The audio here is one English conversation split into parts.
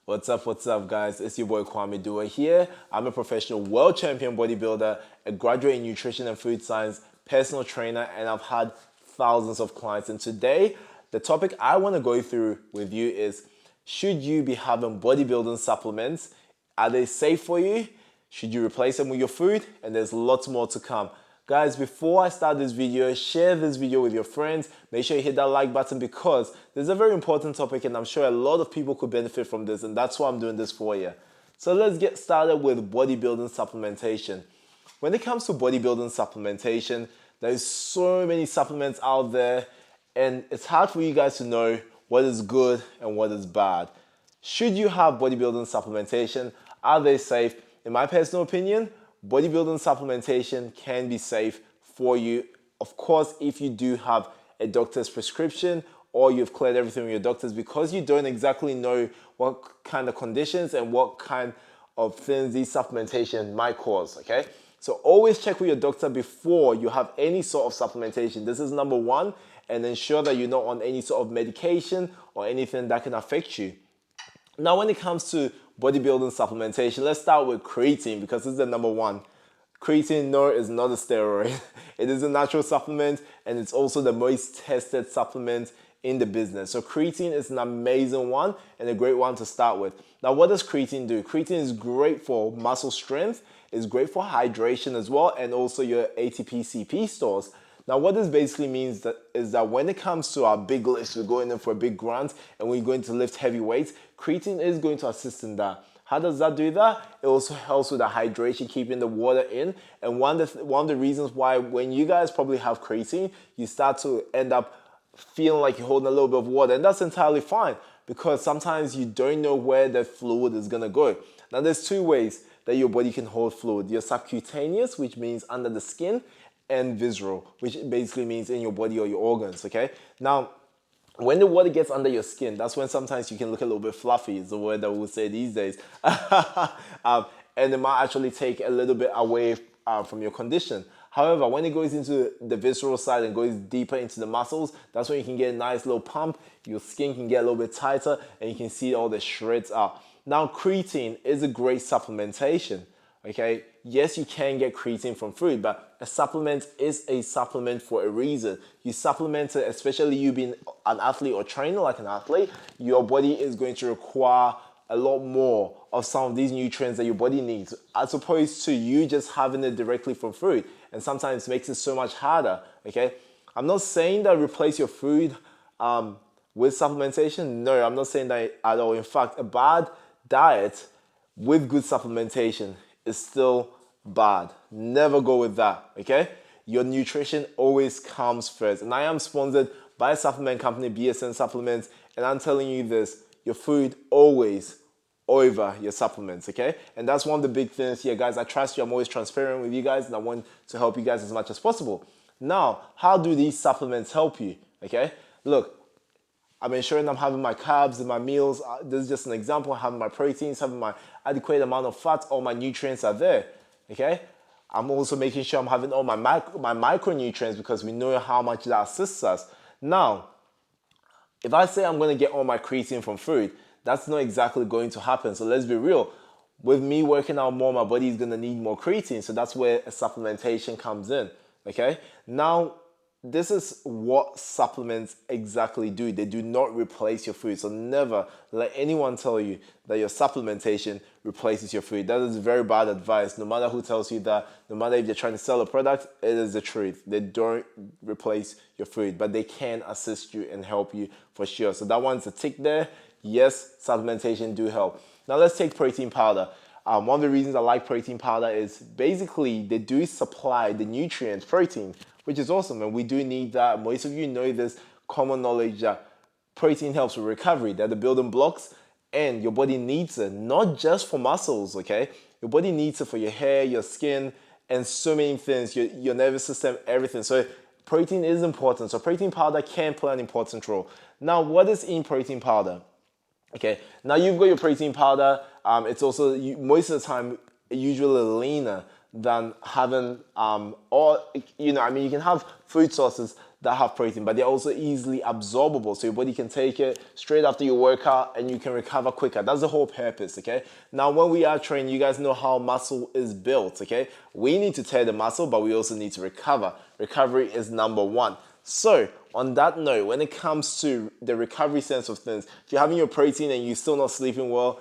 What's up, guys? It's your boy Kwame Duah here. I'm a professional world champion bodybuilder, a graduate in nutrition and food science, personal trainer, and I've had thousands of clients. And today, the topic I want to go through with you is, should you be having bodybuilding supplements? Are they safe for you? Should you replace them with your food? And there's lots more to come. Guys, before I start this video, share this video with your friends. Make sure you hit that like button because this is a very important topic and I'm sure a lot of people could benefit from this, and that's why I'm doing this for you. So let's get started with bodybuilding supplementation. When it comes to bodybuilding supplementation, there's so many supplements out there and it's hard for you guys to know what is good and what is bad. Should you have bodybuilding supplementation? Are they safe? In my personal opinion, bodybuilding supplementation can be safe for you. Of course, if you do have a doctor's prescription or you've cleared everything with your doctors, because you don't exactly know what kind of conditions and what kind of things these supplementation might cause, okay? So always check with your doctor before you have any sort of supplementation. This is number one, and ensure that you're not on any sort of medication or anything that can affect you. Now, when it comes to bodybuilding supplementation, let's start with creatine because this is the number one. Creatine, no, is not a steroid. It is a natural supplement and it's also the most tested supplement in the business. So creatine is an amazing one and a great one to start with. Now, what does creatine do? Creatine is great for muscle strength, it's great for hydration as well, and also your ATP CP stores. Now, what this basically means is that when it comes to our big lifts, we're going in for a big grunt and we're going to lift heavy weights, creatine is going to assist in that. How does that do that? It also helps with the hydration, keeping the water in. And one of the reasons why when you guys probably have creatine, you start to end up feeling like you're holding a little bit of water. And that's entirely fine because sometimes you don't know where the fluid is gonna go. Now, there's two ways that your body can hold fluid. Your subcutaneous, which means under the skin, and visceral, which basically means in your body or your organs, okay? Now, when the water gets under your skin, that's when sometimes you can look a little bit fluffy, is the word that we would say these days. And it might actually take a little bit away from your condition. However, when it goes into the visceral side and goes deeper into the muscles, that's when you can get a nice little pump, your skin can get a little bit tighter, and you can see all the shreds out. Now, creatine is a great supplementation. Okay, yes, you can get creatine from food, but a supplement is a supplement for a reason. You supplement it, especially you being an athlete or training like an athlete, your body is going to require a lot more of some of these nutrients that your body needs, as opposed to you just having it directly from food. And sometimes it makes it so much harder, okay? I'm not saying that replace your food with supplementation. No, I'm not saying that at all. In fact, a bad diet with good supplementation is still bad. Never go with that, okay? Your nutrition always comes first. And I am sponsored by a supplement company, BSN Supplements, and I'm telling you this, your food always over your supplements, okay? And that's one of the big things here, guys. I trust you. I'm always transparent with you guys, and I want to help you guys as much as possible. Now, how do these supplements help you, okay? Look, I'm ensuring I'm having my carbs in my meals. This is just an example. Having my proteins, having my adequate amount of fats, all my nutrients are there, okay? I'm also making sure I'm having all my micronutrients because we know how much that assists us. Now, if I say I'm gonna get all my creatine from food, that's not exactly going to happen. So let's be real. With me working out more, my body is gonna need more creatine. So that's where a supplementation comes in, okay? Now, this is what supplements exactly do. They do not replace your food. So never let anyone tell you that your supplementation replaces your food. That is very bad advice. No matter who tells you that, no matter if they're trying to sell a product, it is the truth. They don't replace your food, but they can assist you and help you for sure. So that one's a tick there. Yes, supplementation do help. Now let's take protein powder. One of the reasons I like protein powder is basically they do supply the nutrient protein, which is awesome, and we do need that. Most of you know this common knowledge that protein helps with recovery. They're the building blocks, and your body needs it, not just for muscles, okay? Your body needs it for your hair, your skin, and so many things, your nervous system, everything. So protein is important. So protein powder can play an important role. Now, what is in protein powder? Okay, now you've got your protein powder. It's also, most of the time, usually leaner than having or you know, I mean, you can have food sources that have protein, but they're also easily absorbable, so your body can take it straight after your workout and you can recover quicker. That's the whole purpose, okay? Now, when we are training, you guys know how muscle is built, okay? We need to tear the muscle, but we also need to recover. Recovery is number one. So, on that note, when it comes to the recovery sense of things, if you're having your protein and you're still not sleeping well,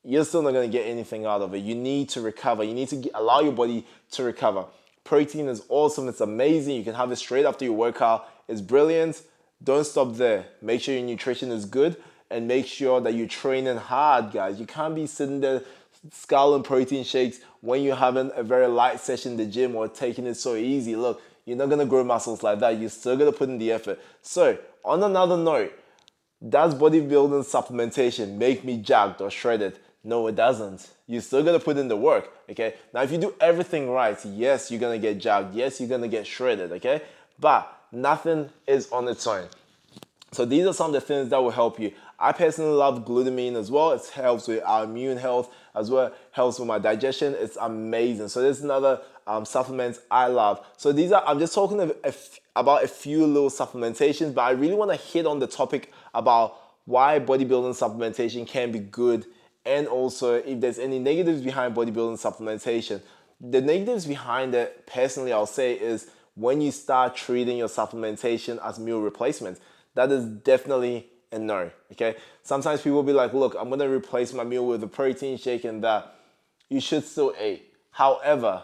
you're still not going to get anything out of it. You need to recover. You need to allow your body to recover. Protein is awesome. It's amazing. You can have it straight after your workout. It's brilliant. Don't stop there. Make sure your nutrition is good and make sure that you're training hard, guys. You can't be sitting there scalding protein shakes when you're having a very light session in the gym or taking it so easy. Look, you're not going to grow muscles like that. You're still going to put in the effort. So, on another note, does bodybuilding supplementation make me jacked or shredded? No, it doesn't. You're still gonna put in the work, okay? Now, if you do everything right, yes, you're gonna get jacked. Yes, you're gonna get shredded, okay? But nothing is on its own. So these are some of the things that will help you. I personally love glutamine as well. It helps with our immune health as well. Helps with my digestion. It's amazing. So there's another supplements I love. So these are, I'm just talking about a few little supplementations, but I really want to hit on the topic about why bodybuilding supplementation can be good, and also if there's any negatives behind bodybuilding supplementation. The negatives behind it, personally, I'll say, is when you start treating your supplementation as meal replacement. That is definitely a no, okay? Sometimes people will be like, look, I'm gonna replace my meal with a protein shake and that. You should still eat. However,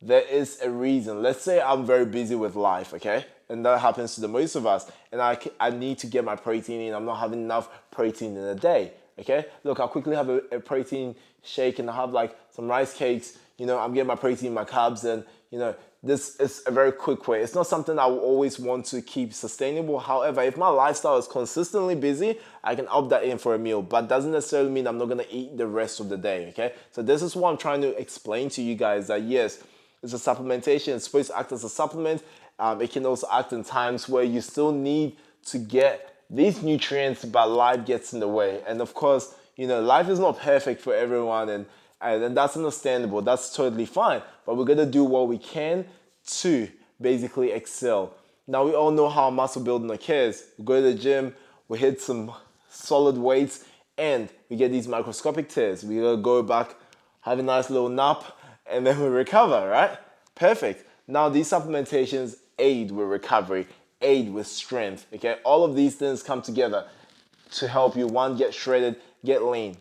there is a reason. Let's say I'm very busy with life, okay? And that happens to the most of us. And I need to get my protein in. I'm not having enough protein in a day, okay? Look, I'll quickly have a protein shake and I'll have like some rice cakes. You know, I'm getting my protein, my carbs, and you know, this is a very quick way. It's not something I will always want to keep sustainable. However, if my lifestyle is consistently busy, I can opt that in for a meal, but doesn't necessarily mean I'm not gonna eat the rest of the day, okay? So this is what I'm trying to explain to you guys, that yes, it's a supplementation. It's supposed to act as a supplement. It can also act in times where you still need to get these nutrients, but life gets in the way. And of course, you know, life is not perfect for everyone, and that's understandable. That's totally fine. But we're gonna do what we can to basically excel. Now, we all know how muscle building occurs. We go to the gym, we hit some solid weights, and we get these microscopic tears. We gotta go back, have a nice little nap, and then we recover, right? Perfect. Now, these supplementations aid with recovery, aid with strength, okay? All of these things come together to help you, one, get shredded, get lean.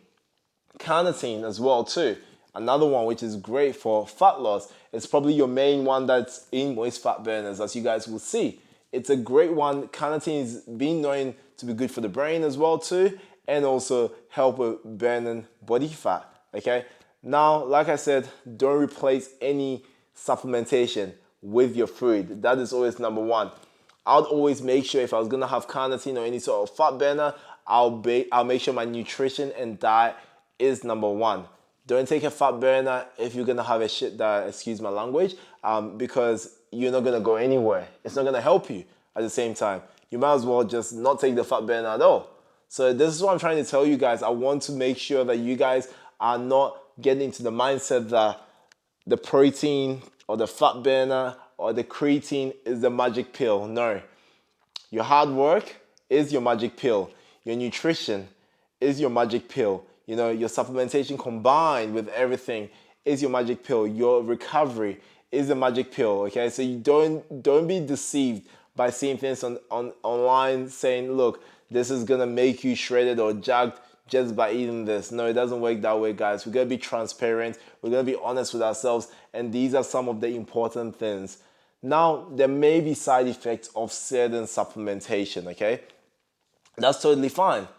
Carnitine as well too. Another one which is great for fat loss. It's probably your main one that's in most fat burners, as you guys will see. It's a great one. Carnitine is being known to be good for the brain as well too, and also help with burning body fat, okay? Now, like I said, don't replace any supplementation with your food. That is always number one. I'll always make sure, if I was gonna have carnitine or any sort of fat burner, I'll make sure my nutrition and diet is number one. Don't take a fat burner if you're gonna have a shit diet, excuse my language, because you're not gonna go anywhere. It's not gonna help you at the same time. You might as well just not take the fat burner at all. So this is what I'm trying to tell you guys. I want to make sure that you guys are not getting into the mindset that the protein or the fat burner or the creatine is the magic pill. No. Your hard work is your magic pill. Your nutrition is your magic pill. You know, your supplementation combined with everything is your magic pill. Your recovery is the magic pill, okay? So you don't be deceived by seeing things online saying, look, this is gonna make you shredded or jacked just by eating this. No, it doesn't work that way, guys. We're gonna be transparent. We're gonna be honest with ourselves, and these are some of the important things. Now, there may be side effects of certain supplementation, okay? That's totally fine.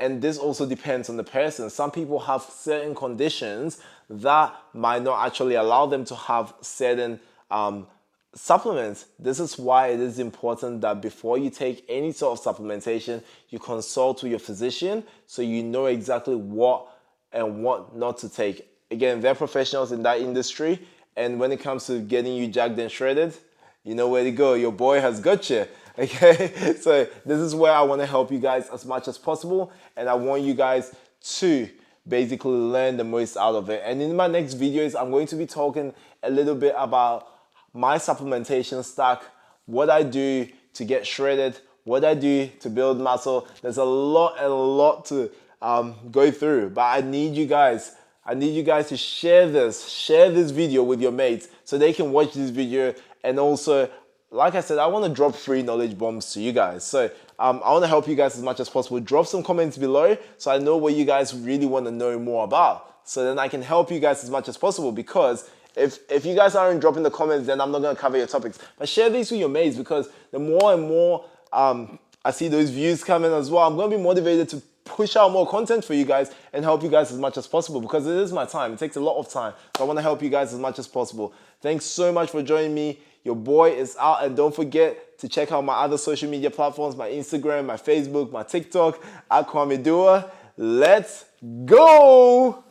And this also depends on the person. Some people have certain conditions that might not actually allow them to have certain supplements. This is why it is important that before you take any sort of supplementation, you consult with your physician so you know exactly what and what not to take. Again, they're professionals in that industry, and when it comes to getting you jacked and shredded, you know where to go. Your boy has got you. Okay, so this is where I want to help you guys as much as possible, and I want you guys to basically learn the most out of it. And in my next videos, I'm going to be talking a little bit about my supplementation stack, what I do to get shredded, what I do to build muscle. There's a lot to go through, but I need you guys to share this video with your mates so they can watch this video. And also, like I said, I want to drop free knowledge bombs to you guys. So I want to help you guys as much as possible. Drop some comments below so I know what you guys really want to know more about. So then I can help you guys as much as possible, because if you guys aren't dropping the comments, then I'm not going to cover your topics. But share these with your mates, because the more and more I see those views coming as well, I'm going to be motivated to push out more content for you guys and help you guys as much as possible, because it is my time. It takes a lot of time. So I want to help you guys as much as possible. Thanks so much for joining me. Your boy is out, and don't forget to check out my other social media platforms, my Instagram, my Facebook, my TikTok, at Kwame Duah. Let's go!